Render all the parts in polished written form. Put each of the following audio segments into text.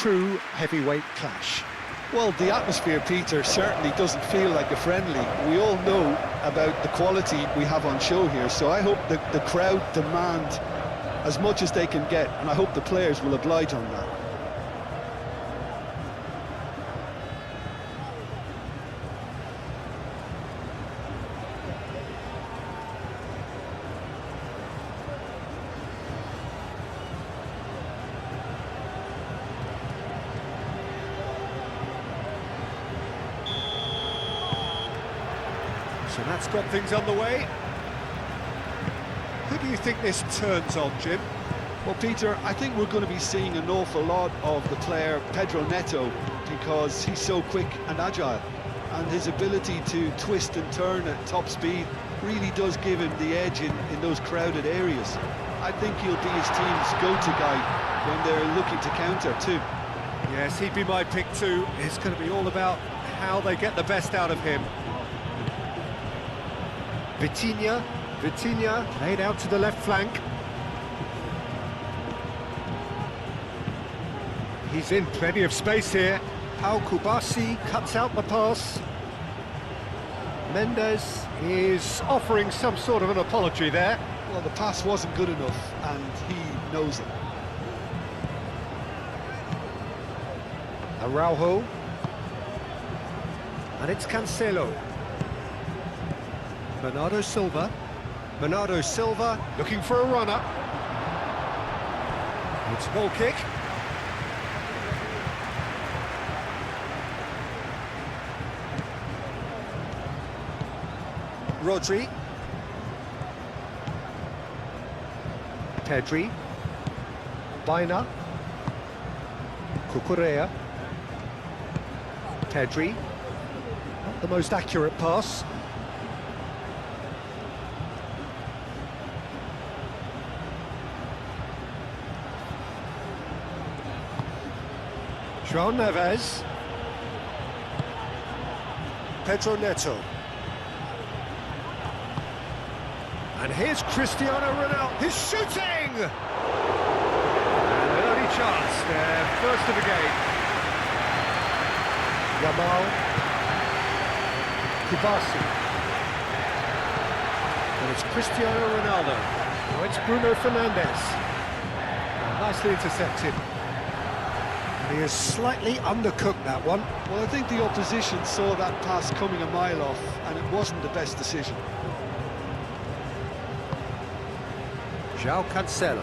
true heavyweight clash. Well, the atmosphere, Peter, certainly doesn't feel like a friendly. We all know about the quality we have on show here, so I hope the crowd demand as much as they can get, and I hope the players will oblige on that. So that's got things underway. Who do you think this turns on, Jim? Well, Peter, I think we're going to be seeing an awful lot of the player Pedro Neto, because he's so quick and agile, and his ability to twist and turn at top speed really does give him the edge in those crowded areas. I think he'll be his team's go-to guy when they're looking to counter too. Yes, he'd be my pick too. It's going to be all about how they get the best out of him. Vitinha played out to the left flank. He's in plenty of space here. Pau Kubasi cuts out the pass. Mendes is offering some sort of an apology there. Well, the pass wasn't good enough, and he knows it. Araujo. And it's Cancelo. Bernardo Silva looking for a runner. It's a goal kick. Rodri. Pedri. Baina. Cucurella. Pedri. Not the most accurate pass. João Neves. Pedro Neto. And here's Cristiano Ronaldo. He's shooting! And an early chance there, first of the game. Yamal. Kubasi. And it's Cristiano Ronaldo. Now it's Bruno Fernandes. Nicely intercepted. He is slightly undercooked, that one. Well, I think the opposition saw that pass coming a mile off, and it wasn't the best decision. João Cancelo.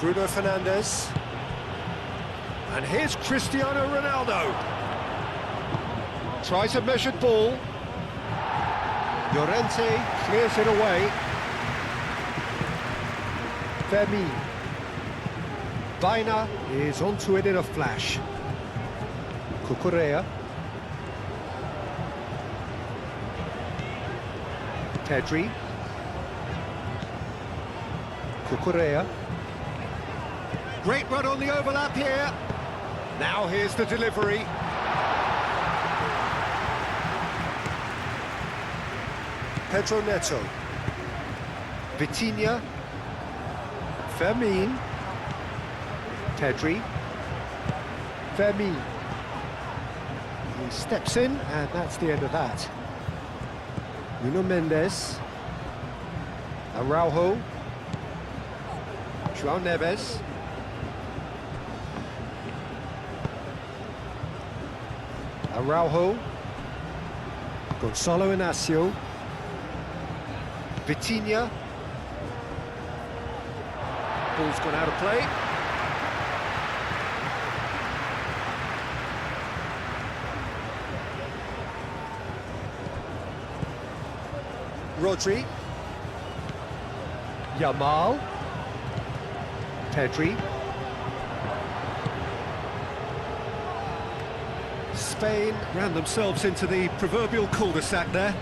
Bruno Fernandes. And here's Cristiano Ronaldo. Tries a measured ball. Llorente clears it away. Fermin. Baina is onto it in a flash. Cucurella. Pedri. Cucurella. Great run on the overlap here. Now here's the delivery. Pedro Neto. Vitinha. Fermin. Pedri. Fermin. He steps in, and that's the end of that. Nuno Mendes. Araujo. João Neves. Araujo. Gonçalo Inácio. Vitinha. Ball's gone out of play. Rodri. Yamal. Pedri. Spain ran themselves into the proverbial cul-de-sac there.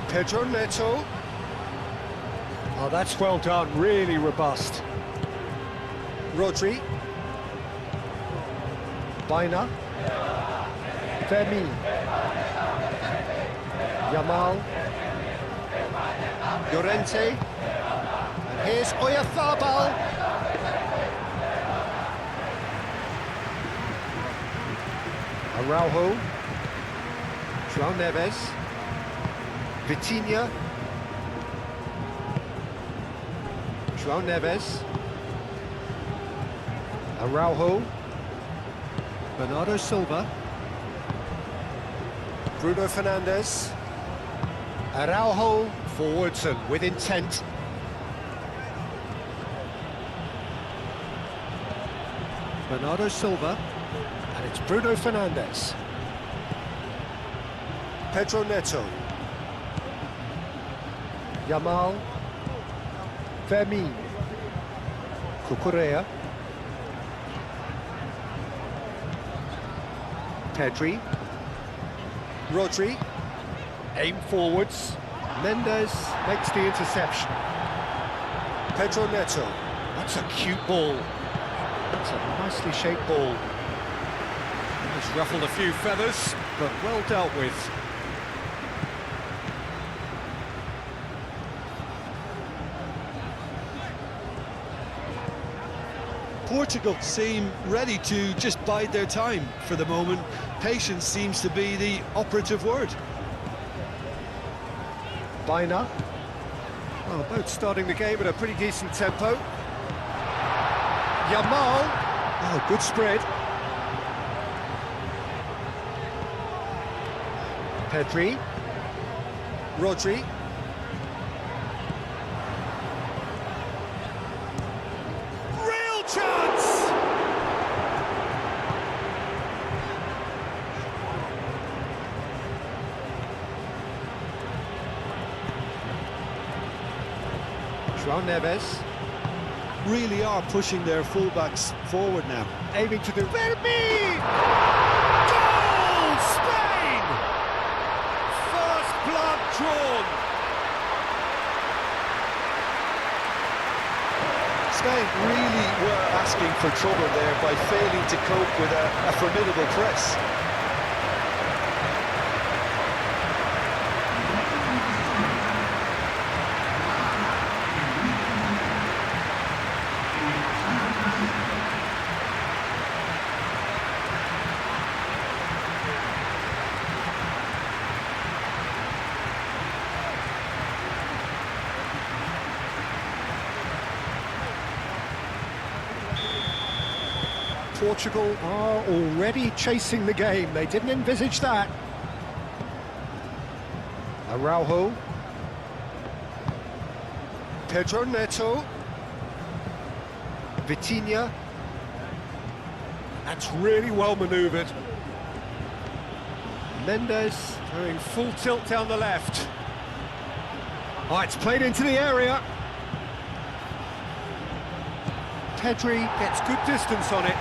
Pedro Neto. Oh, that's well done, really robust. Rodri. Baina. Fermin. Yamal. Llorente. And It's Oyarzabal. Araujo. João Neves. Vitinha. João Neves. Araujo. Bernardo Silva. Bruno Fernandes. Araujo forwards and with intent. Bernardo Silva. And it's Bruno Fernandes. Pedro Neto. Yamal. Fermin. Cucurella. Pedri. Rodri. Aim forwards. Mendes makes the interception. Pedro Neto. That's a cute ball. That's a nicely shaped ball. It's ruffled a few feathers, but well dealt with. Portugal seem ready to just bide their time for the moment. Patience seems to be the operative word. Baina. Well, both starting the game at a pretty decent tempo. Yamal. Oh, good spread. Pedri. Rodri. Real chance! João Neves. Really are pushing their fullbacks forward now. Aiming to do... Fermin! Goal! Spain! First blood drawn. Spain really were asking for trouble there by failing to cope with a formidable press. Portugal are already chasing the game. They didn't envisage that. Araujo. Pedro Neto. Vitinha. That's really well manoeuvred. Mendes going full tilt down the left. Oh, it's played into the area. Pedri gets good distance on it.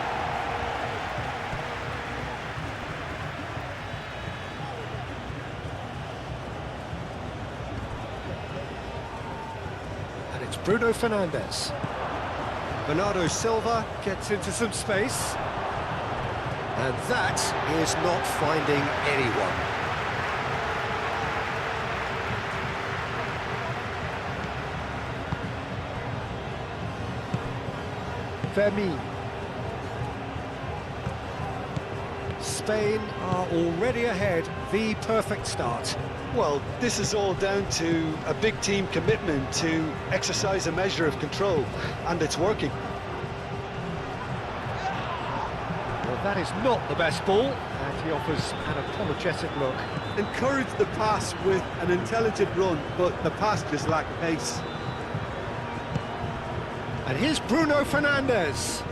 And it's Bruno Fernandes. Bernardo Silva gets into some space. And that is not finding anyone. Fermin. Spain are already ahead, the perfect start. Well, this is all down to a big team commitment to exercise a measure of control, and it's working. Well, that is not the best ball, and he offers an apologetic look. Encourage the pass with an intelligent run, but the pass just lacked pace. And here's Bruno Fernandes.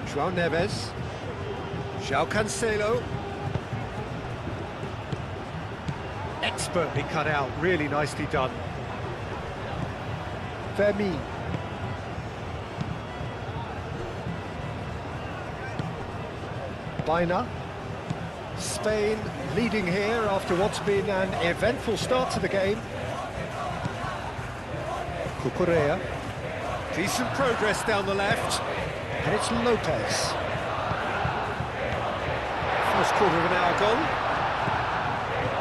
João Neves. João Cancelo. Expertly cut out, really nicely done. Fermin. Baina. Spain leading here after what's been an eventful start to the game. Cucurella. Decent progress down the left. And it's Lopez. First quarter of an hour gone.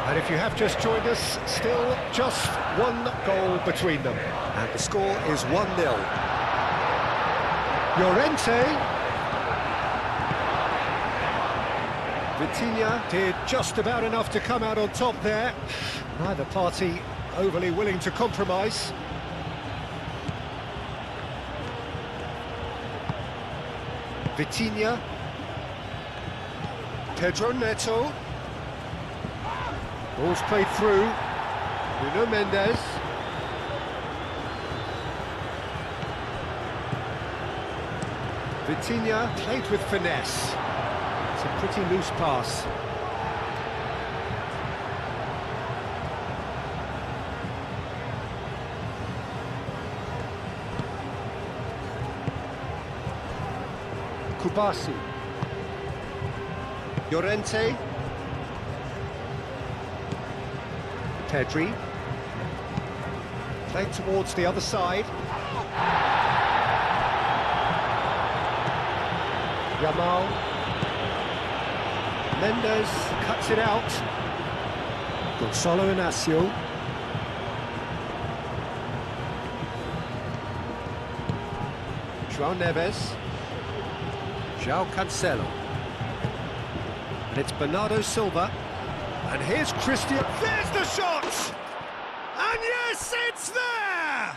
And if you have just joined us, still just one goal between them. And the score is 1-0. Llorente. Vitinha did just about enough to come out on top there. Neither party overly willing to compromise. Vitinha. Pedro Neto. Ball's played through. Nuno Mendes. Vitinha played with finesse. It's a pretty loose pass. Kubasi. Llorente. Pedri. Played towards the other side. Yamal. Mendes cuts it out. Gonzalo Inacio. João Neves. João Cancelo. And it's Bernardo Silva. And here's Christian. There's the shot! And yes, it's there!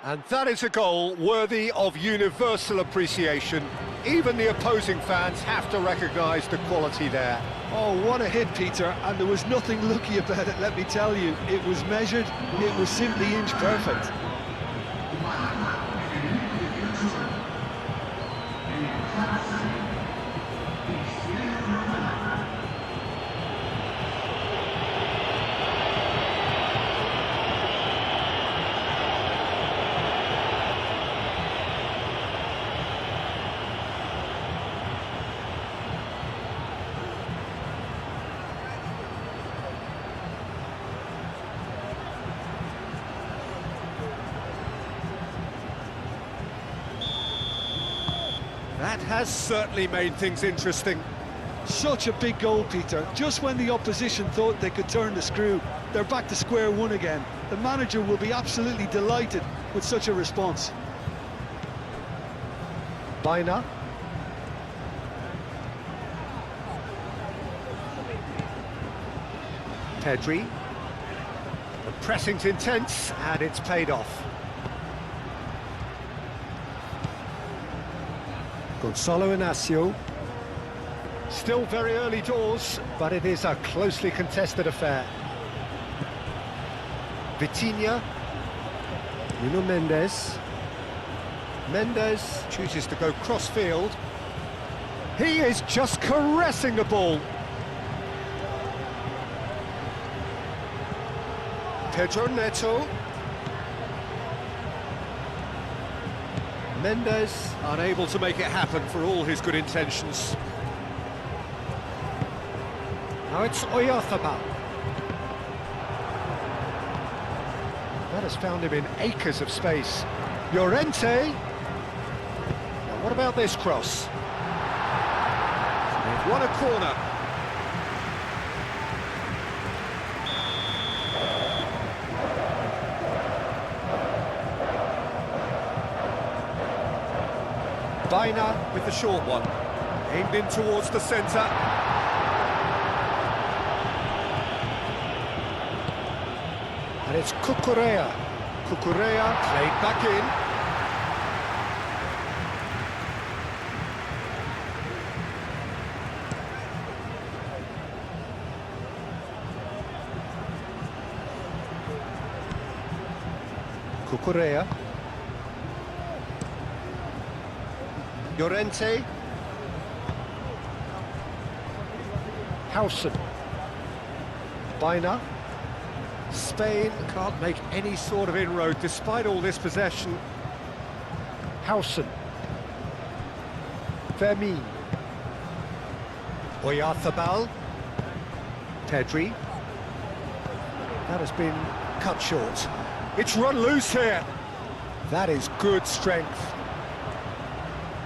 And that is a goal worthy of universal appreciation. Even the opposing fans have to recognise the quality there. Oh, what a hit, Peter, and there was nothing lucky about it, let me tell you. It was measured, it was simply inch perfect. That has certainly made things interesting. Such a big goal, Peter. Just when the opposition thought they could turn the screw, they're back to square one again. The manager will be absolutely delighted with such a response. Baina. Pedri. The pressing's intense, and it's paid off. Gonzalo Inacio. Still very early doors, but it is a closely contested affair. Vitinha. Nuno Mendes. Mendes chooses to go cross-field. He is just caressing the ball. Pedro Neto. Mendes unable to make it happen for all his good intentions. Now it's Oyarzabal. That has found him in acres of space. Llorente. Now what about this cross? They've won a corner. Baina with the short one, aimed in towards the centre. And it's Cucurella. Cucurella played back in. Cucurella. Llorente. Howson. Baina. Spain can't make any sort of inroad despite all this possession. Howson. Fermin. Oyarzabal. Pedri. That has been cut short. It's run loose here. That is good strength.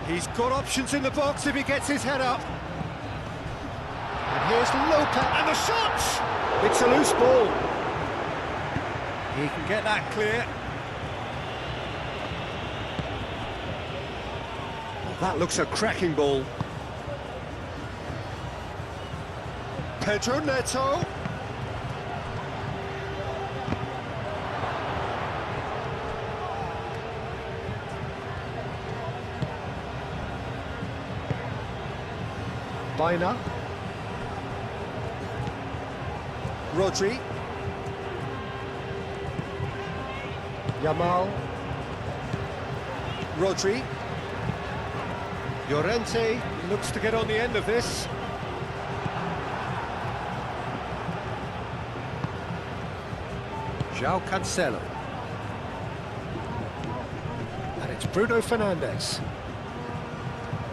He's got options in the box if he gets his head up. And here's Lopez, and the shot! It's a loose ball. He can get that clear. Well, that looks a cracking ball. Pedro Neto. Baina. Rodri. Yamal. Rodri. Llorente looks to get on the end of this. João Cancelo. And it's Bruno Fernandes.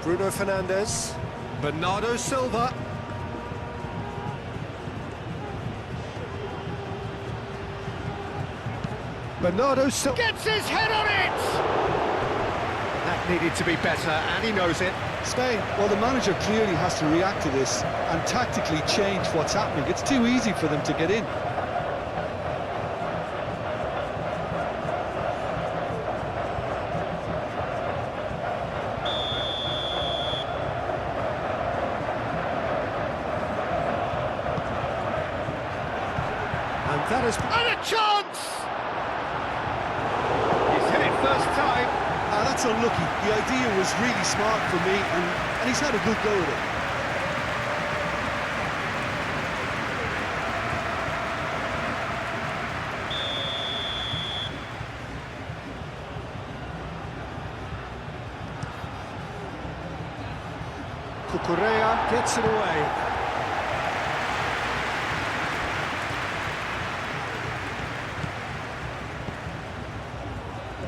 Bruno Fernandes. Bernardo Silva. Bernardo Silva gets his head on it! That needed to be better, and he knows it. Spain, well, the manager clearly has to react to this and tactically change what's happening. It's too easy for them to get in. And that is... And a chance! He's hit it first time. That's unlucky. The idea was really smart for me, and he's had a good go at it. Cucurella gets it away.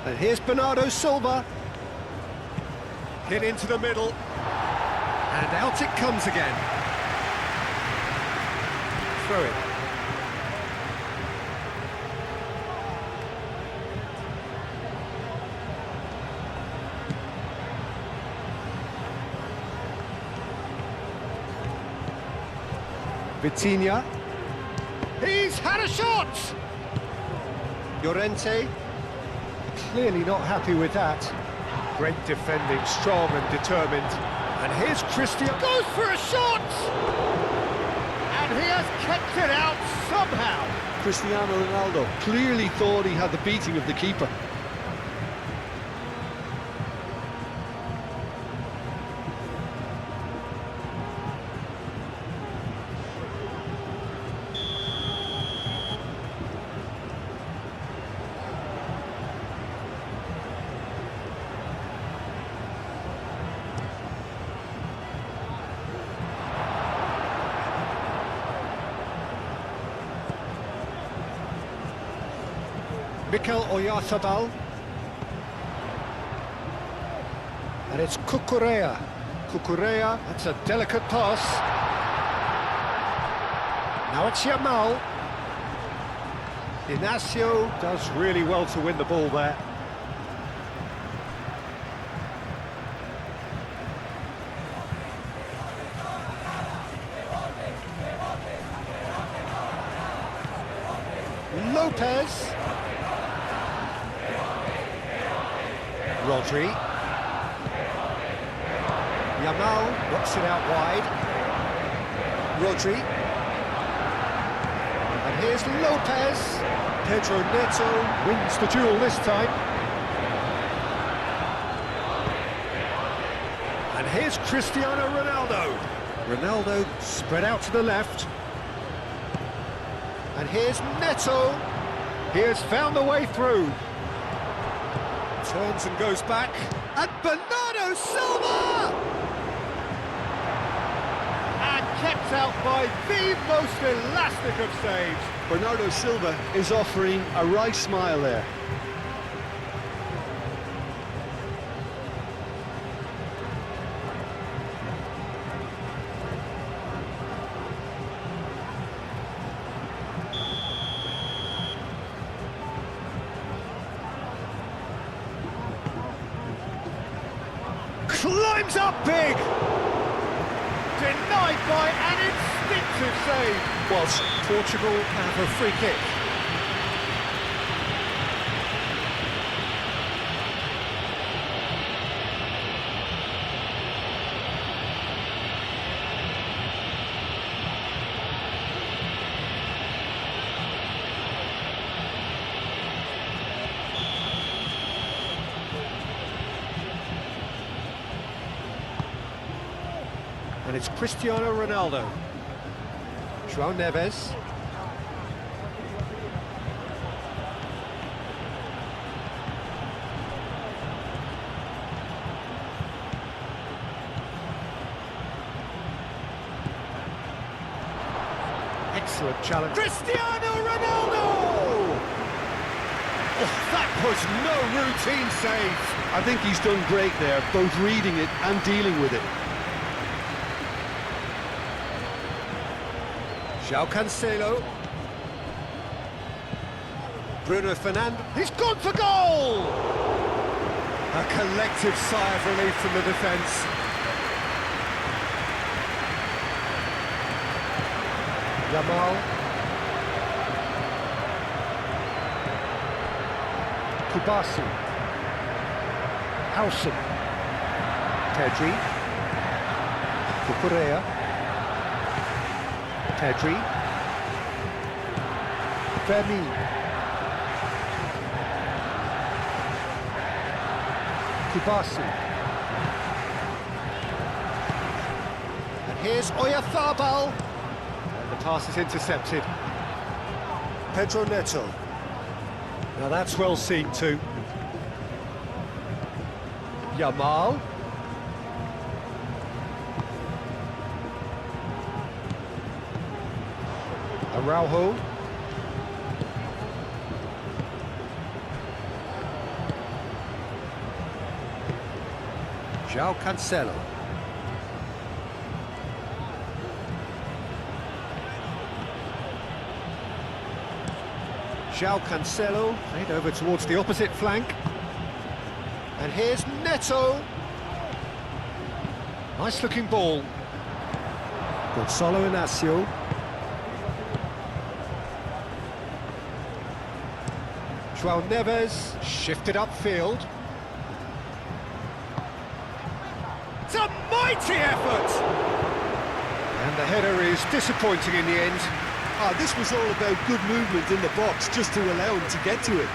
And here's Bernardo Silva. Hit into the middle. And out it comes again. Throw it. Vitinha. He's had a shot! Llorente. Clearly not happy with that. Great defending, strong and determined. And here's Cristiano. Goes for a shot! And he has kept it out somehow. Cristiano Ronaldo clearly thought he had the beating of the keeper. Mikel Oyarzabal. And it's Cucurella. Cucurella, that's a delicate pass. Now it's Yamal. Inacio does really well to win the ball there. Lopez. Rodri. Yamal knocks it out wide. Rodri. And here's Lopez. Pedro Neto wins the duel this time. And here's Cristiano Ronaldo. Ronaldo spread out to the left. And here's Neto. He has found the way through. Turns and goes back, and Bernardo Silva! And kept out by the most elastic of saves. Bernardo Silva is offering a wry smile there. Climbs up big! Denied by an instinctive defensive save. Whilst Portugal have a free kick. And it's Cristiano Ronaldo. João Neves. Excellent challenge. Cristiano Ronaldo! Oh, that was no routine save. I think he's done great there, both reading it and dealing with it. João Cancelo. Bruno Fernandes. He's gone for goal! A collective sigh of relief from the defence. Yamal. Kubasi. Howson. Pedri. Cucurella. Pedri. Fermin. Kubasi. And here's Oyarzabal. And the pass is intercepted. Pedro Neto. Now that's well seen too. Yamal. Araujo. João Cancelo. João Cancelo played over towards the opposite flank. And here's Neto. Nice looking ball. Gonçalo Inácio. João Neves shifted upfield. It's a mighty effort! And the header is disappointing in the end. This was all about good movement in the box, just to allow him to get to it.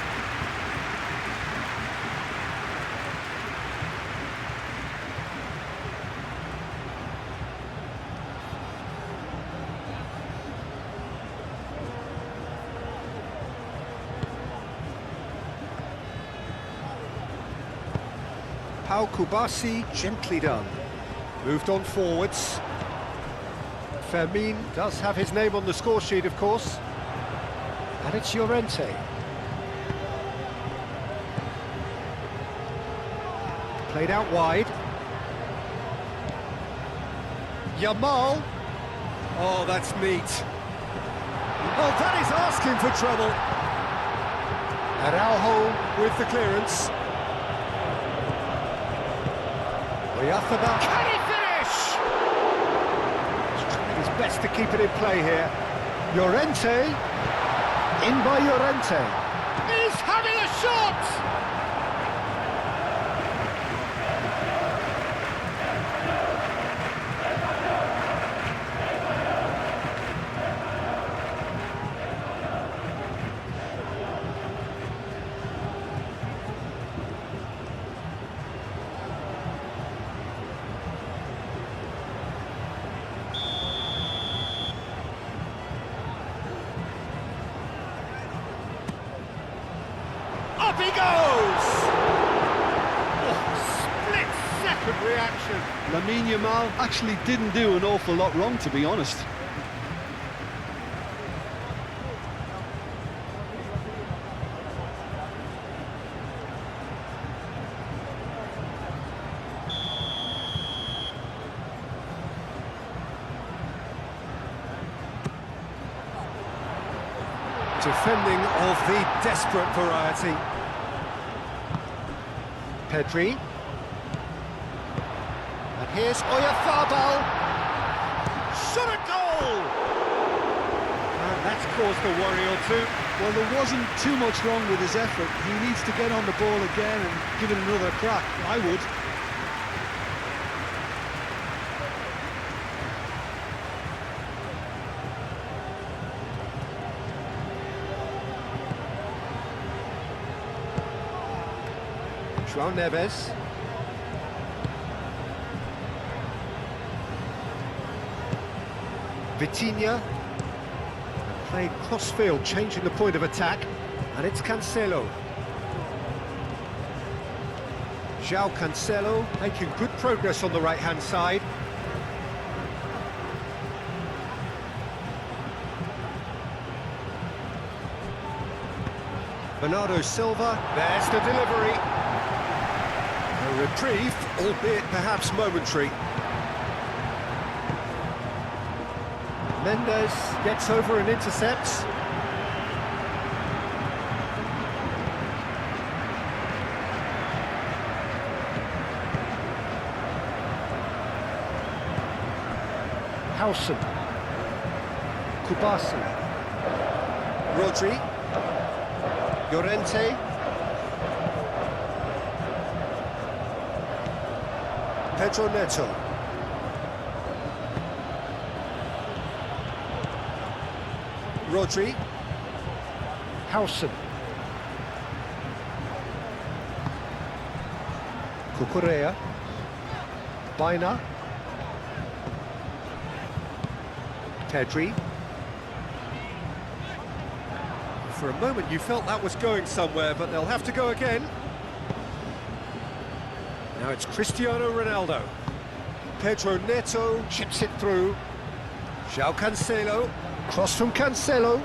Pau Kubasi, gently done. Moved on forwards. Fermin does have his name on the score sheet, of course. And it's Llorente. Played out wide. Yamal. Oh, that's neat. Oh, that is asking for trouble. Araujo with the clearance. Oyarzabal. Can he finish? He's trying his best to keep it in play here. Llorente. In by Llorente. He's having a shot! Up he goes! Oh, split-second reaction. Lamine Yamal actually didn't do an awful lot wrong, to be honest. Defending of the desperate variety. Pedri. And here's Oyarzabal. Shot a goal! that's caused a worry or two. Well, there wasn't too much wrong with his effort. He needs to get on the ball again and give it another crack. I would. João Neves. Vitinha. Playing cross-field, changing the point of attack. And it's Cancelo. João Cancelo making good progress on the right-hand side. Bernardo Silva, there's the delivery. A reprieve, albeit perhaps momentary. Mendes gets over and intercepts. Howson. Kubasi. Rodri. Llorente. Pedro Neto. Rodri. Howson. Cucurella. Baina. Pedri. For a moment you felt that was going somewhere, but they'll have to go again. Now it's Cristiano Ronaldo. Pedro Neto chips it through. João Cancelo. Cross from Cancelo.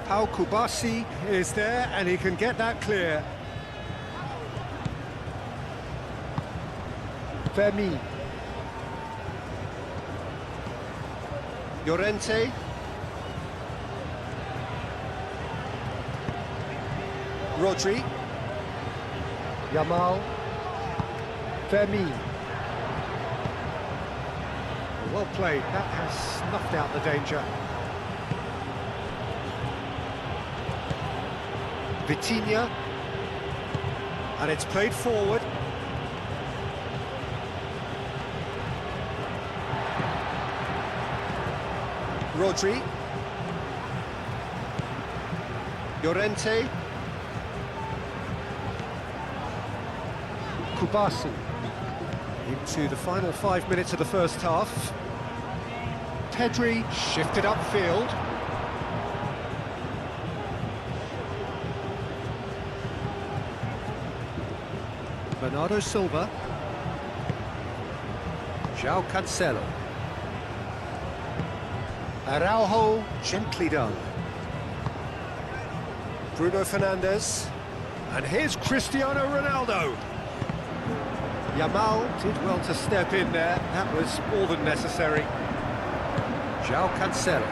Pau Kubasi is there, and he can get that clear. Fermi. Llorente. Rodri. Yamal. Fermi. Well played, that has snuffed out the danger. Vitinha. And it's played forward. Rodri. Llorente. Kubasi. Into the final 5 minutes of the first half. Pedri shifted upfield. Bernardo Silva. João Cancelo. Araujo, gently done. Bruno Fernandes. And here's Cristiano Ronaldo. Yamal did well to step in there. That was more than necessary. João Cancelo.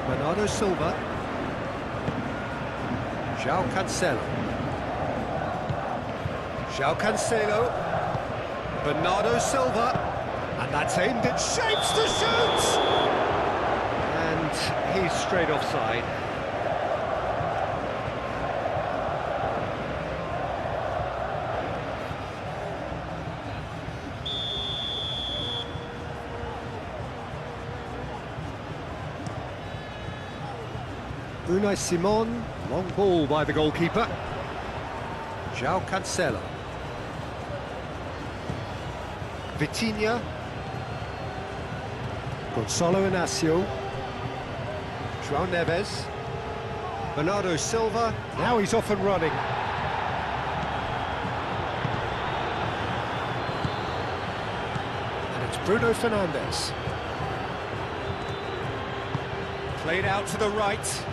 Bernardo Silva. João Cancelo. João Cancelo. Bernardo Silva. And that's aimed at Shapes to shoot! And he's straight offside. Unai Simon, long ball by the goalkeeper. João Cancelo. Vitinha. Gonçalo Inácio. João Neves. Bernardo Silva. Now he's off and running. And it's Bruno Fernandes. Played out to the right.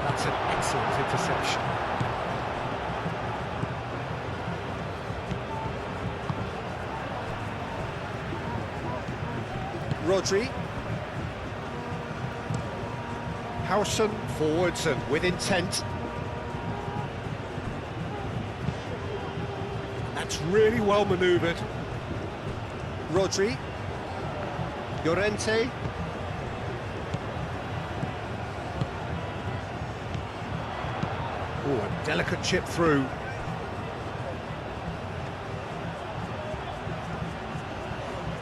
That's an excellent interception. Rodri. Howson forwards and with intent. That's really well manoeuvred. Rodri. Llorente. Oh, a delicate chip through.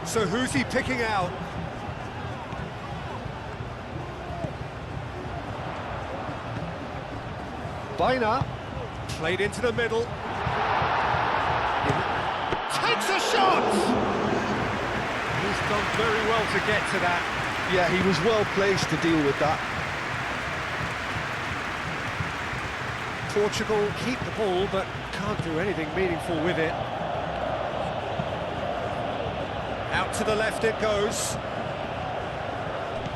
So who's he picking out? Baina, played into the middle. Takes a shot! He's done very well to get to that. Yeah, he was well placed to deal with that. Portugal keep the ball, but can't do anything meaningful with it. Out to the left it goes.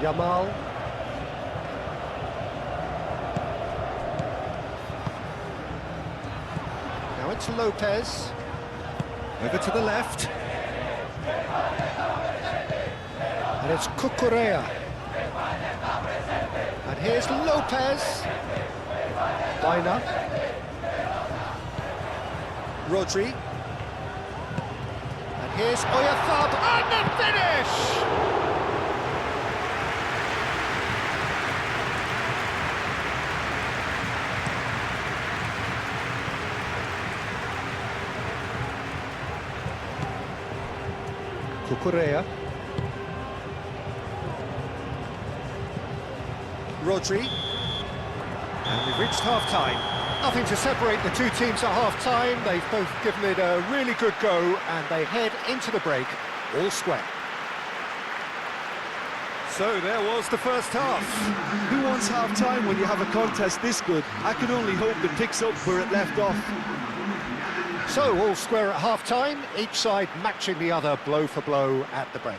Yamal. Now it's Lopez. Over to the left. And it's Cucurella. And here's Lopez. Baina. Rodri. And here's Oyarzabal. And the finish! Cucurella. Rodri. And we've reached half-time. Nothing to separate the two teams at half-time. They've both given it a really good go, and they head into the break all square. So there was the first half. Who wants half-time when you have a contest this good? I can only hope it picks up where it left off. So all square at half-time, each side matching the other blow for blow at the break.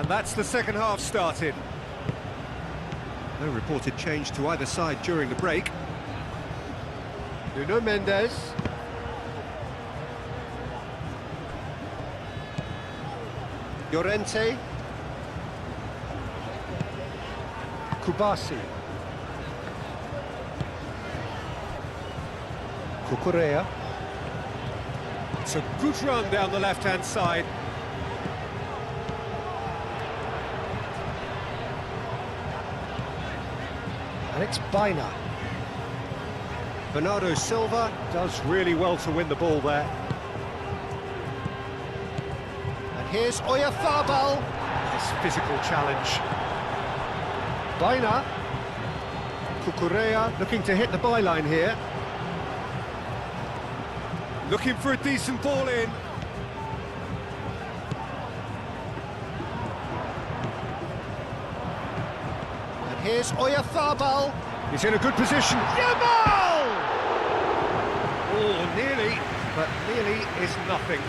And that's the second half started. No reported change to either side during the break. Nuno Mendes. Llorente. Kubasi. Cucurella. It's a good run down the left-hand side. And it's Baina. Bernardo Silva does really well to win the ball there. And here's Oyarzabal. Nice physical challenge. Baina. Cucurella looking to hit the byline here. Looking for a decent ball in. And here's Oyarzabal. He's in a good position. Yamal! Oh, nearly, but nearly is nothing.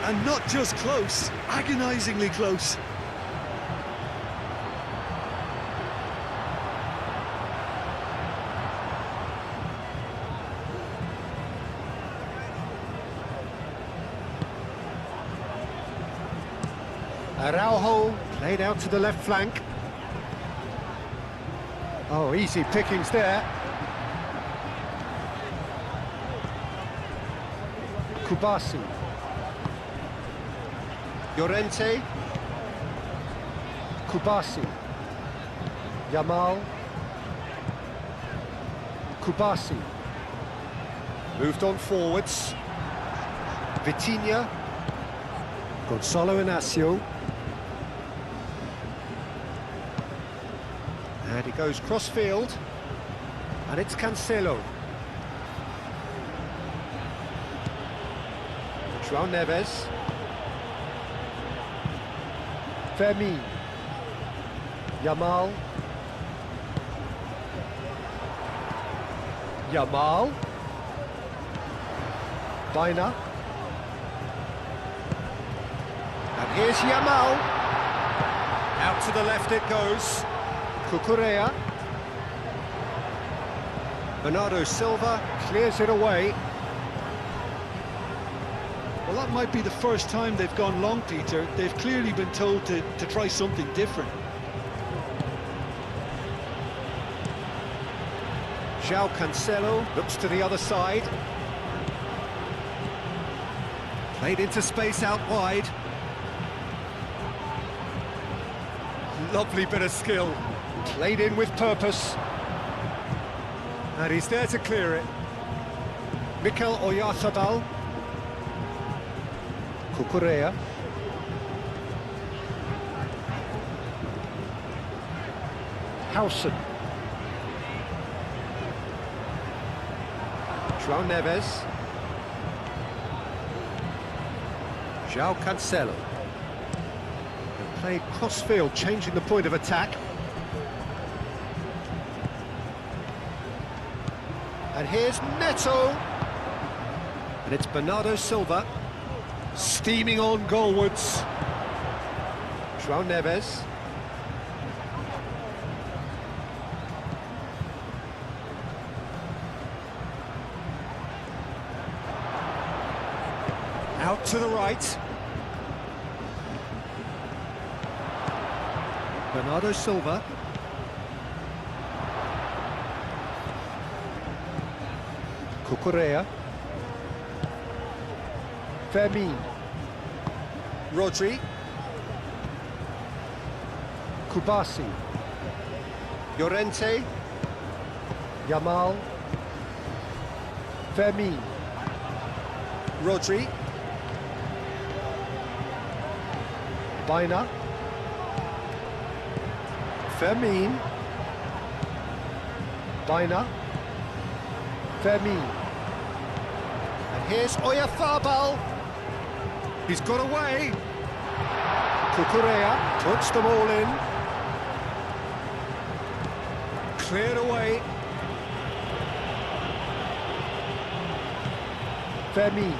And not just close, agonisingly close. Araujo played out to the left flank. Oh, easy pickings there. Kubasi. Llorente. Kubasi. Yamal. Kubasi. Moved on forwards. Vitinha. Gonzalo Inacio. And he goes cross-field, and it's Cancelo. João Neves. Fermin. Yamal. Yamal. Baina. And here's Yamal. Out to the left it goes. Cucurella. Bernardo Silva clears it away. Well, that might be the first time they've gone long, Peter. They've clearly been told to try something different. João Cancelo looks to the other side. Played into space out wide. Lovely bit of skill. Played in with purpose. And he's there to clear it. Mikel Oyarzabal. Cucurella. Howson. João Neves. João Cancelo. And played cross-field, changing the point of attack. And here's Neto. And it's Bernardo Silva. Steaming on goalwards. João Neves. Out to the right. Bernardo Silva. Cucurella. Fermin. Rodri. Kubasi. Llorente. Yamal. Fermin. Rodri. Baina. Fermin. Baina. Fermin. And here's Oyarzabal. He's got away. Cucurella puts them all in. Cleared away. Fermin.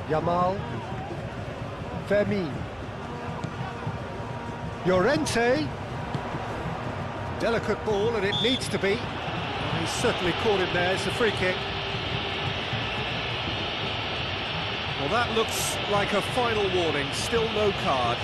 Yamal. Fermin. Llorente. Delicate ball, and it needs to be. He's certainly caught him there. It's a free kick. Well, that looks like a final warning. Still no card.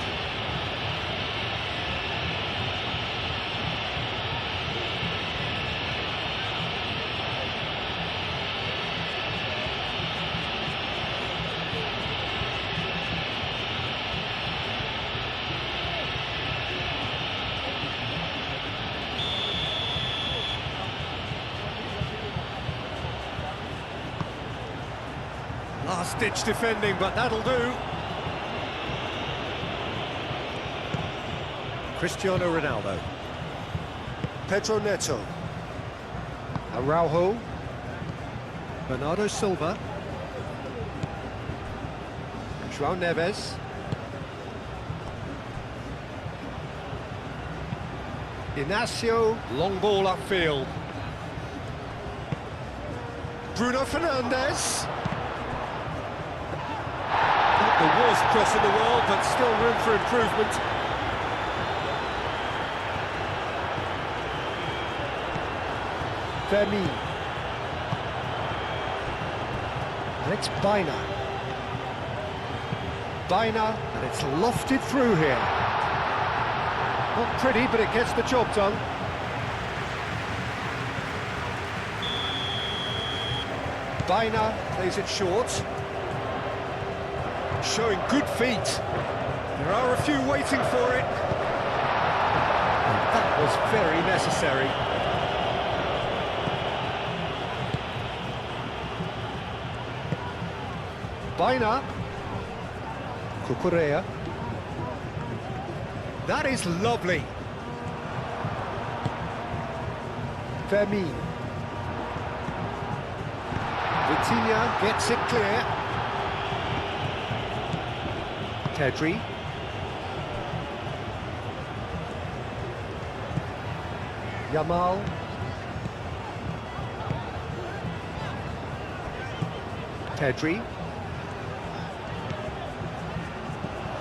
Last-ditch defending, but that'll do. Cristiano Ronaldo. Pedro Neto. Araujo. Bernardo Silva. João Neves. Inacio, long ball upfield. Bruno Fernandes. The worst cross in the world, but still room for improvement. Fermin. Alex Baina. Baina, and it's lofted through here. Not pretty, but it gets the job done. Baina plays it short. Showing good feet. There are a few waiting for it. And that was very necessary. Baina. Cucurella. That is lovely. Fermin. Vitinha gets it clear. Pedri. Yamal. Pedri.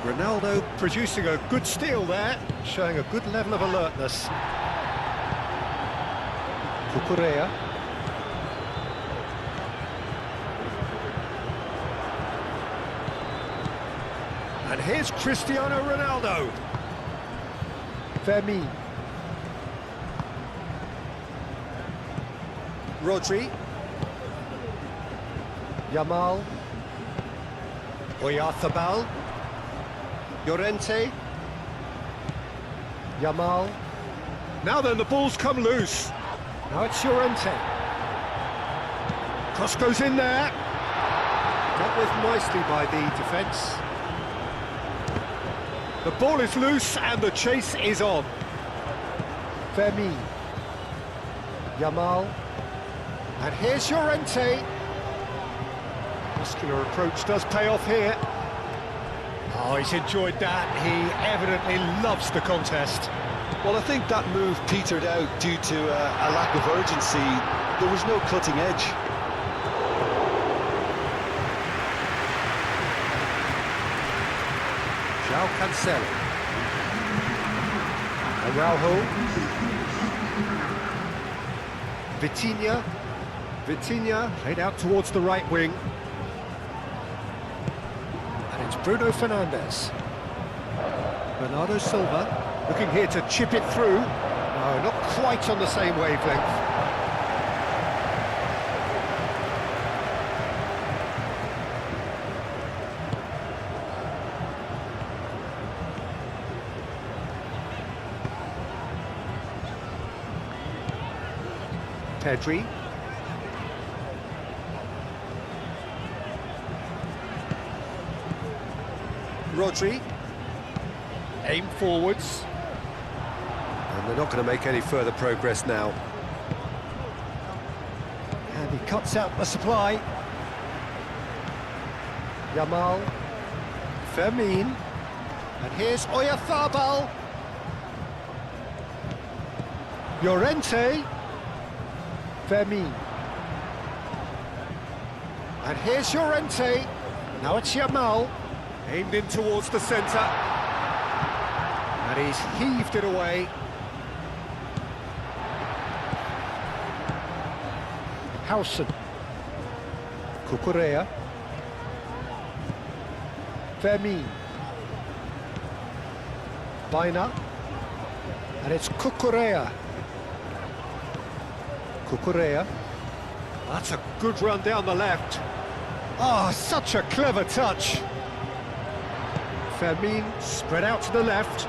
Ronaldo producing a good steal there, showing a good level of alertness. Cucurella. And here's Cristiano Ronaldo. Fermin. Rodri. Yamal. Oyarzabal. Llorente. Yamal. Now then, the ball's come loose. Now it's Llorente. Cross goes in there. Dealt with nicely by the defence. The ball is loose and the chase is on. Fermin. Yamal. And here's Llorente. Muscular approach does pay off here. Oh, he's enjoyed that. He evidently loves the contest. Well, I think that move petered out due to a lack of urgency. There was no cutting edge. João Cancelo. Araujo. Vitinha. Vitinha played out towards the right wing. And it's Bruno Fernandes. Bernardo Silva looking here to chip it through. No, not quite on the same wavelength. Pedri. Rodri. Aim forwards. And they're not going to make any further progress now. And he cuts out the supply. Yamal. Fermin. And here's Oyarzabal. Llorente. Fermin. And here's Llorente. Now it's Yamal, aimed in towards the centre. And he's heaved it away. Howson. Cucurella. Fermin. Baina. And it's Cucurella. Cucurella. That's a good run down the left. Oh, such a clever touch. Fermin spread out to the left.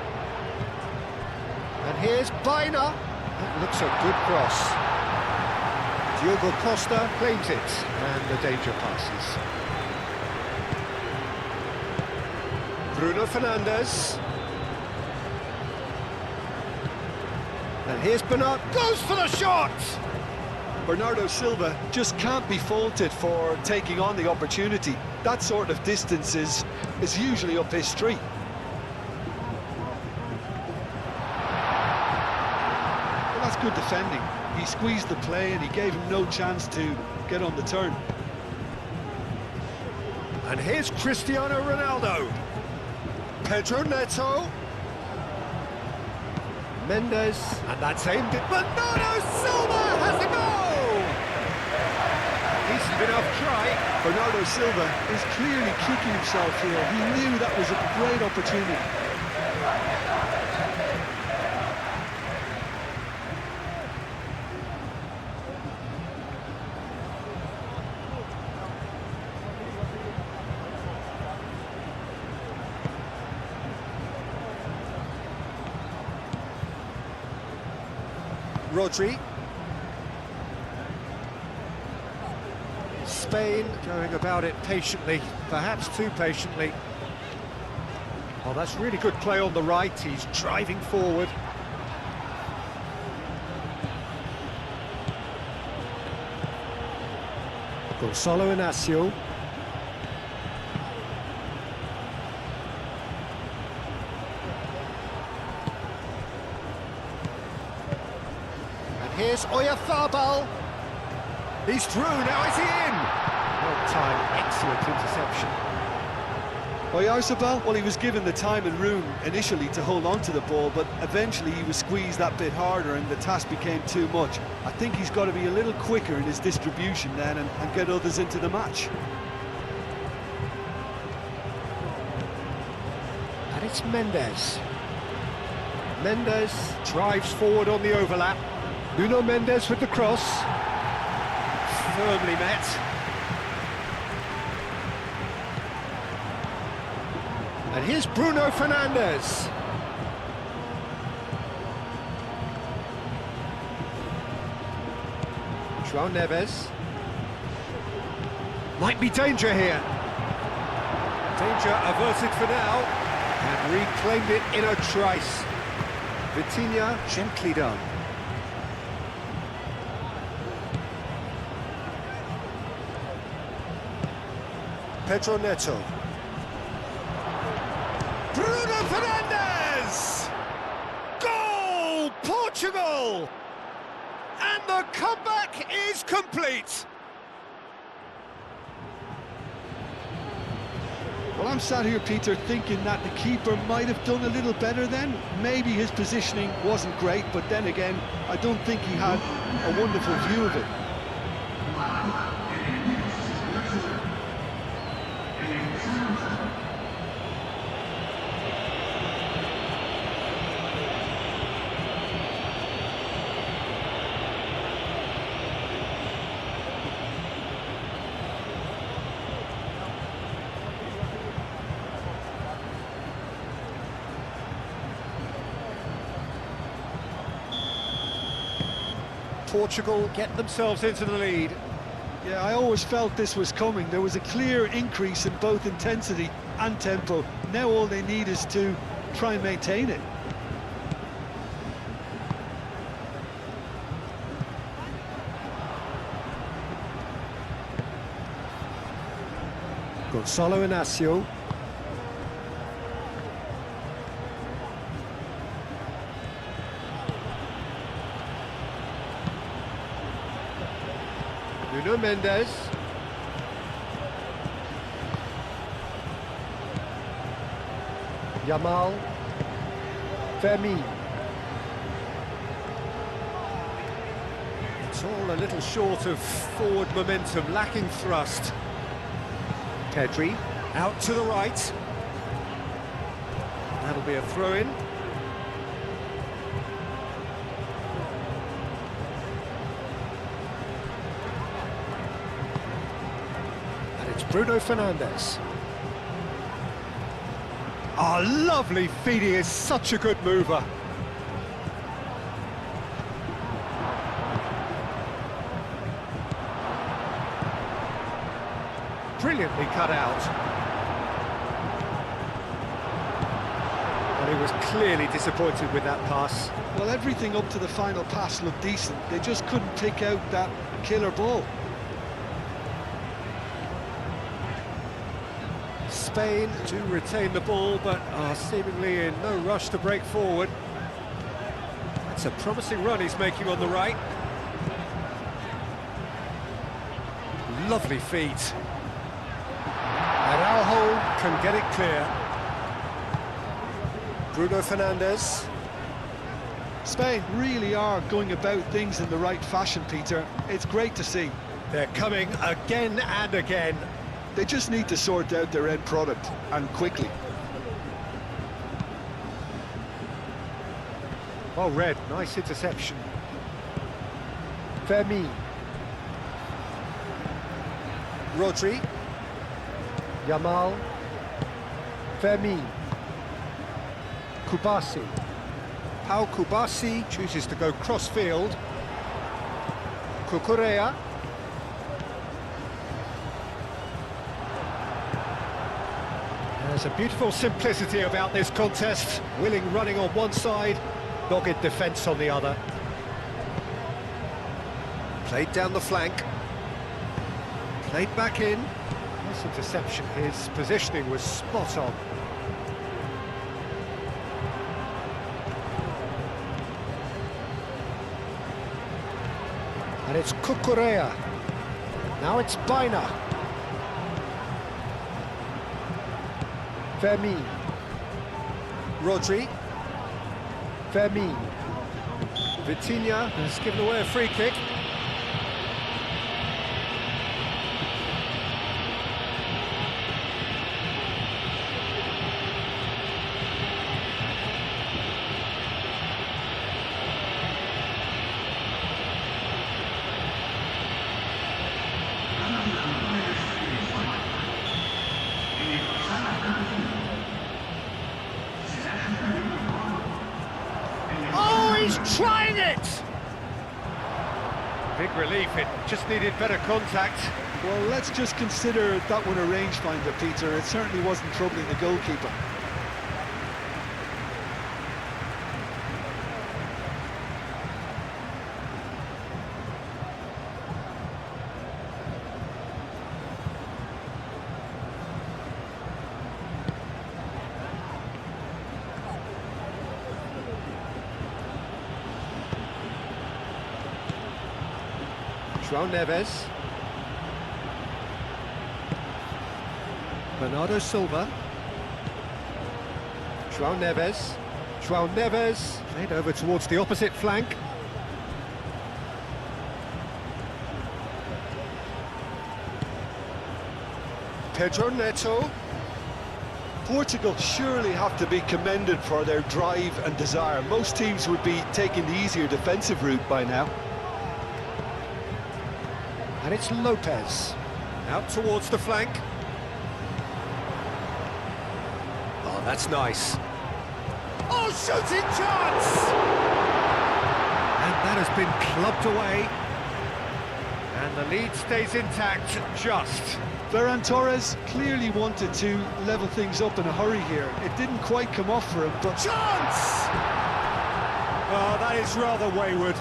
And here's Baina. That looks a good cross. Diogo Costa claims it, and the danger passes. Bruno Fernandes. And here's Bernard, goes for the shot! Bernardo Silva just can't be faulted for taking on the opportunity. That sort of distance is usually up his street. Well, that's good defending. He squeezed the play and he gave him no chance to get on the turn. And here's Cristiano Ronaldo. Pedro Neto. Mendes, and that's aimed at Bernardo Silva has a goal! Decent enough try. Bernardo Silva is clearly kicking himself here. He knew that was a great opportunity. Rodri. Spain going about it patiently, perhaps too patiently. Oh, that's really good play on the right, he's driving forward. Gonzalo Inacio. Here's Oyarzabal. He's through, now is he in? Well timed, excellent interception. Oyarzabal, well, he was given the time and room initially to hold on to the ball, but eventually he was squeezed that bit harder and the task became too much. I think he's got to be a little quicker in his distribution then and get others into the match. And it's Mendes. Mendes drives forward on the overlap. Nuno Mendes with the cross. Firmly met. And here's Bruno Fernandes. João Neves. Might be danger here. Danger averted for now. And reclaimed it in a trice. Vitinha gently done. Pedro Neto. Bruno Fernandes! Goal! Portugal! And the comeback is complete! Well, I'm sat here, Peter, thinking that the keeper might have done a little better then. Maybe his positioning wasn't great, but then again, I don't think he had a wonderful view of it. Portugal get themselves into the lead. Yeah, I always felt this was coming. There was a clear increase in both intensity and tempo. Now all they need is to try and maintain it. Gonzalo Inacio. Nuno Mendes. Yamal. Fermin. It's all a little short of forward momentum, lacking thrust. Pedri, out to the right. That'll be a throw-in. And it's Bruno Fernandes. Oh, lovely feet, he is such a good mover. Brilliantly cut out. And he was clearly disappointed with that pass. Well, everything up to the final pass looked decent. They just couldn't pick out that killer ball. Spain do retain the ball, but are seemingly in no rush to break forward. That's a promising run he's making on the right. Lovely feet. Araujo can get it clear. Bruno Fernandes. Spain really are going about things in the right fashion, Peter. It's great to see. They're coming again and again. They just need to sort out their end product, and quickly. Well read, nice interception. Fermin. Rodri. Yamal. Fermin. Kubasi. Pau Kubasi chooses to go cross-field. Cucurella. There's a beautiful simplicity about this contest. Willing running on one side, dogged defence on the other. Played down the flank. Played back in. Nice interception. His positioning was spot on. And it's Cucurella. Now it's Baina. Fermin. Rodri. Fermin. Vitinha has given away a free kick. He's trying it! Big relief, it just needed better contact. Well, let's just consider that one a rangefinder, Peter. It certainly wasn't troubling the goalkeeper. João Neves. Bernardo Silva. João Neves. João Neves played over towards the opposite flank. Pedro Neto. Portugal surely have to be commended for their drive and desire. Most teams would be taking the easier defensive route by now. And it's Lopez, out towards the flank. Oh, that's nice. Oh, shooting chance! And that has been clubbed away. And the lead stays intact, just. Ferran Torres clearly wanted to level things up in a hurry here. It didn't quite come off for him, but... Chance! Oh, that is rather wayward.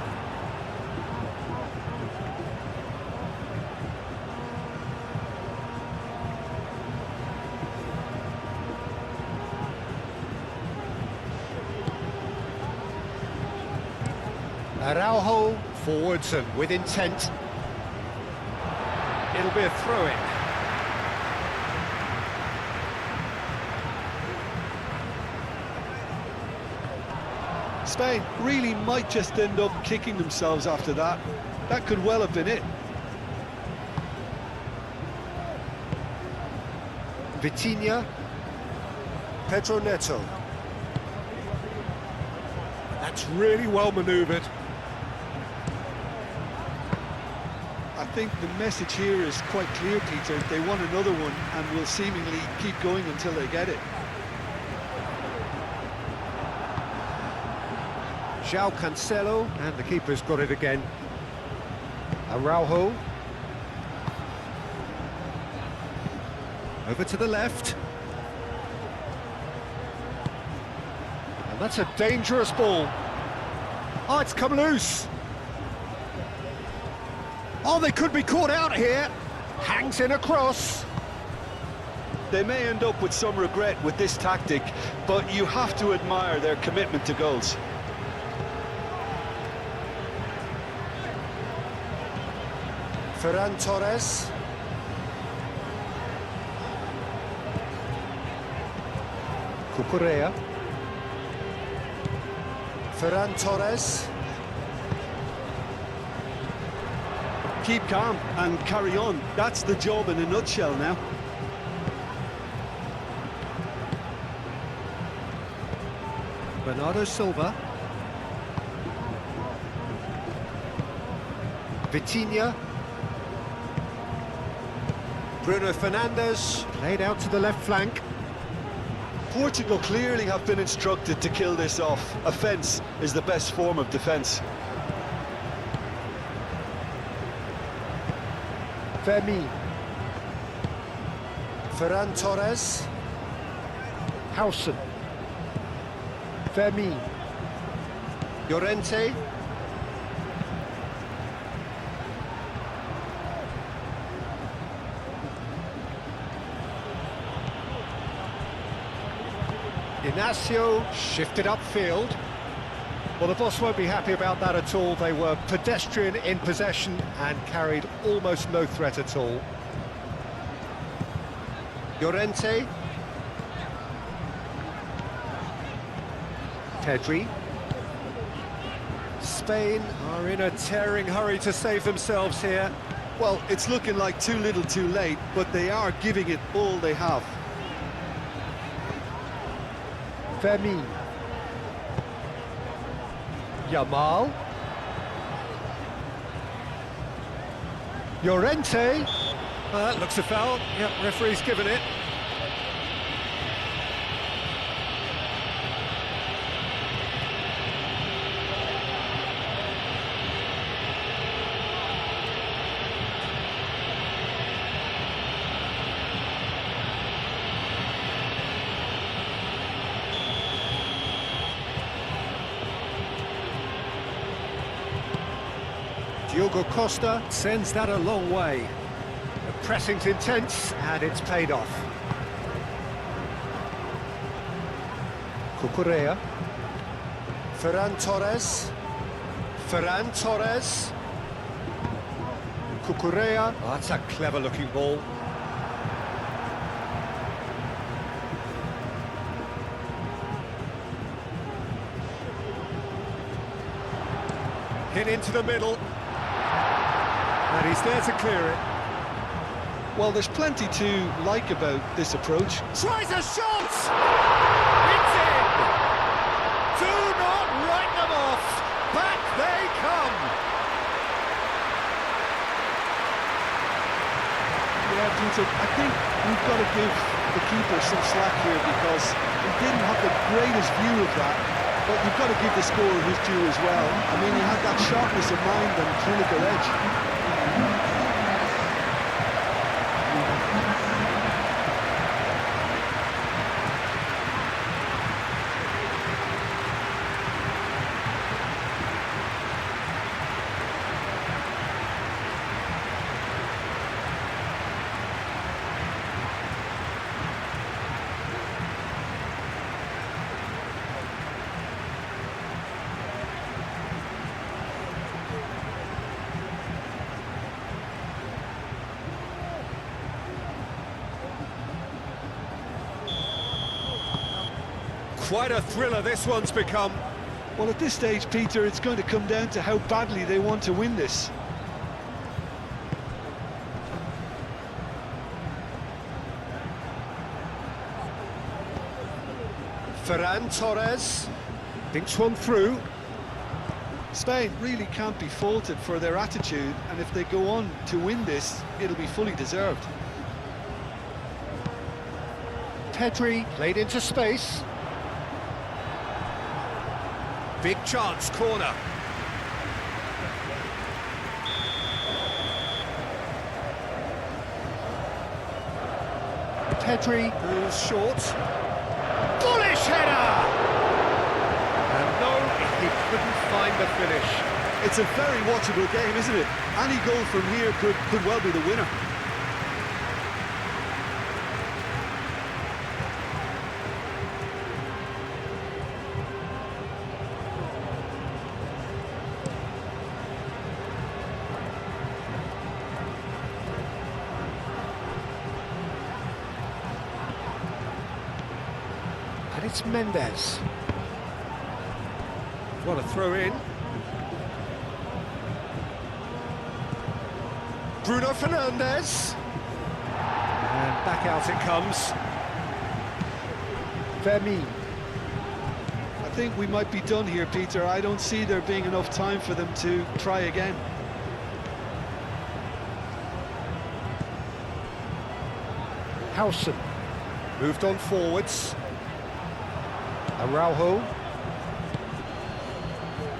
Araujo forwards and with intent. It'll be a throw-in. Spain really might just end up kicking themselves after that. That could well have been it. Vitinha, Pedro Neto. That's really well manoeuvred. I think the message here is quite clear, Peter. They want another one and will seemingly keep going until they get it. João Cancelo, and the keeper's got it again. Araujo. Over to the left. And that's a dangerous ball. Oh, it's come loose. Oh, they could be caught out here. Hangs in a cross. They may end up with some regret with this tactic, but you have to admire their commitment to goals. Ferran Torres. Cucurella. Ferran Torres. Keep calm and carry on. That's the job in a nutshell now. Bernardo Silva. Vitinha. Bruno Fernandes, played out to the left flank. Portugal clearly have been instructed to kill this off. Offence is the best form of defence. Fermi. Ferran Torres. Howson. Fermi. Llorente. Inacio shifted upfield. Well, the boss won't be happy about that at all. They were pedestrian in possession and carried almost no threat at all. Llorente. Pedri. Spain are in a tearing hurry to save themselves here. Well, it's looking like too little too late, but they are giving it all they have. Fermi. Yamal. Llorente. That looks a foul. Yep, referee's given it. Diogo Costa sends that a long way. The pressing's intense and it's paid off. Cucurella. Ferran Torres. Ferran Torres. Cucurella. Oh, that's a clever looking ball. Hit into the middle. And he's there to clear it. Well, there's plenty to like about this approach. Tries a shot! It's in! Do not write them off! Back they come! Yeah, Peter, I think we've got to give the keeper some slack here because he didn't have the greatest view of that, but you've got to give the scorer his due as well. I mean, he had that sharpness of mind and clinical edge. Quite a thriller this one's become. Well, at this stage, Peter, it's going to come down to how badly they want to win this. Ferran Torres thinks one through. Spain really can't be faulted for their attitude, and if they go on to win this, it'll be fully deserved. Pedri played into space. Big chance, corner. Pedri moves short. Bullish header! And no, he couldn't find the finish. It's a very watchable game, isn't it? Any goal from here could well be the winner. And it's Mendes. What a throw in. Bruno Fernandes. And back out it comes. Vermeer. I think we might be done here, Peter. I don't see there being enough time for them to try again. Howson. Moved on forwards. Araujo.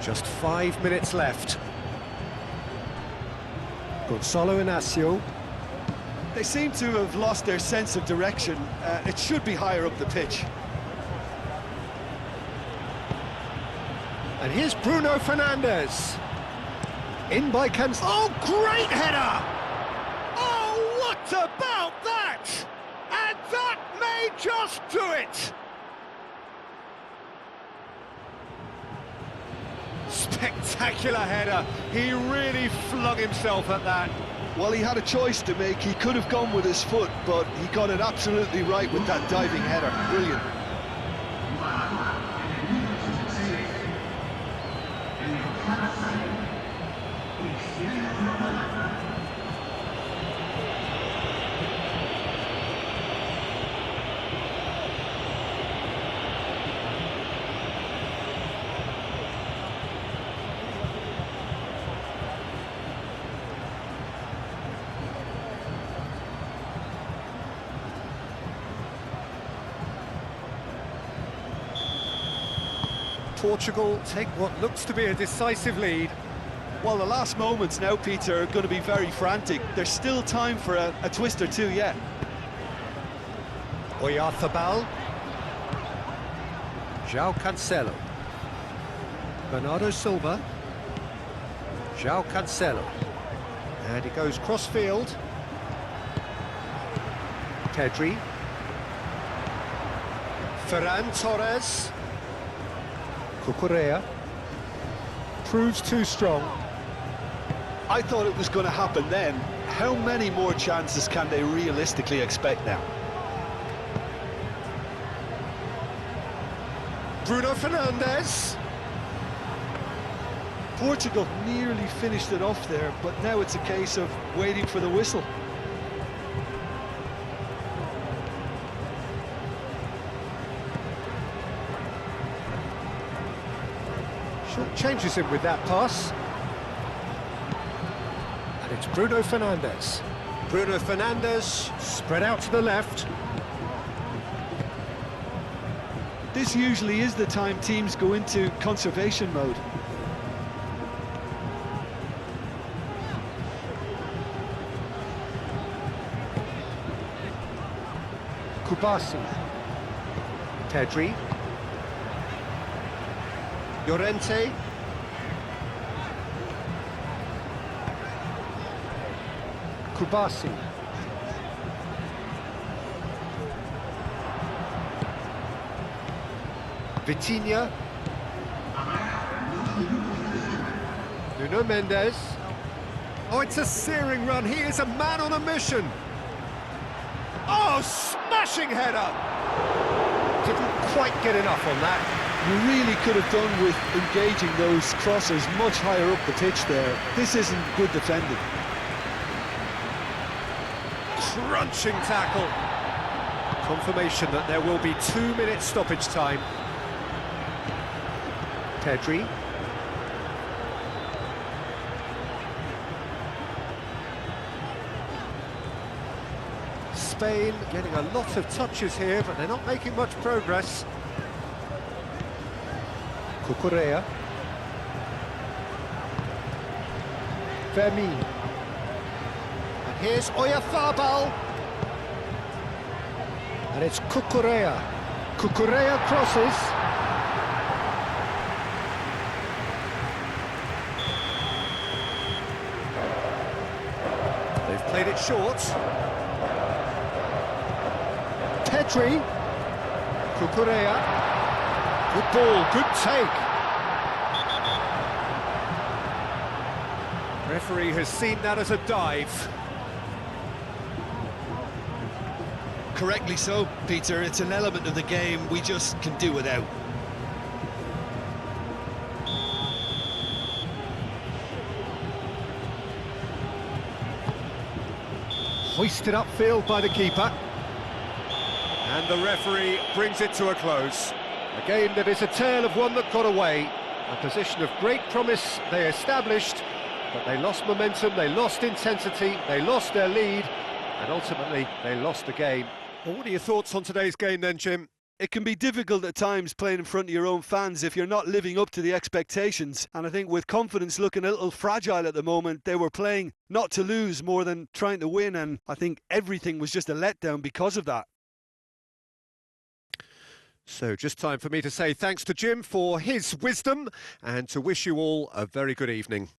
Just 5 minutes left. Gonzalo Inacio. They seem to have lost their sense of direction. It should be higher up the pitch. And here's Bruno Fernandes. In by Cancelo. Oh, great header! Oh, what about that? And that may just do it! Spectacular header. He really flung himself at that. Well, he had a choice to make. He could have gone with his foot, but he got it absolutely right with that diving header. Brilliant. Portugal take what looks to be a decisive lead. Well, the last moments now, Peter, are going to be very frantic. There's still time for a twist or two yet. Oyarzabal. João Cancelo. Bernardo Silva. João Cancelo. And he goes cross-field. Pedri. Ferran Torres. Cucurella. Proves too strong. I thought it was going to happen then. How many more chances can they realistically expect now? Bruno Fernandes. Portugal nearly finished it off there, but now it's a case of waiting for the whistle. Short changes him with that pass. And it's Bruno Fernandes. Bruno Fernandes spread out to the left. This usually is the time teams go into conservation mode. Kubasi. Pedri. Llorente. Kubasi. Vitinha. Nuno Mendes. Oh, it's a searing run. He is a man on a mission. Oh, smashing header. Didn't quite get enough on that. You really could have done with engaging those crosses much higher up the pitch there. This isn't good defending. Crunching tackle. Confirmation that there will be 2 minutes stoppage time. Pedri. Spain getting a lot of touches here, but they're not making much progress. Cucurella. Fermin. And here's Oyarzabal. And it's Cucurella. Cucurella crosses. They've played it short. Pedri. Cucurella. Good ball, good take. Referee has seen that as a dive. Correctly so, Peter. It's an element of the game we just can do without. Hoisted upfield by the keeper. And the referee brings it to a close. A game that is a tale of one that got away. A position of great promise they established, but they lost momentum, they lost intensity, they lost their lead, and ultimately they lost the game. Well, what are your thoughts on today's game then, Jim? It can be difficult at times playing in front of your own fans if you're not living up to the expectations. And I think with confidence looking a little fragile at the moment, they were playing not to lose more than trying to win. And I think everything was just a letdown because of that. So just time for me to say thanks to Jim for his wisdom and to wish you all a very good evening.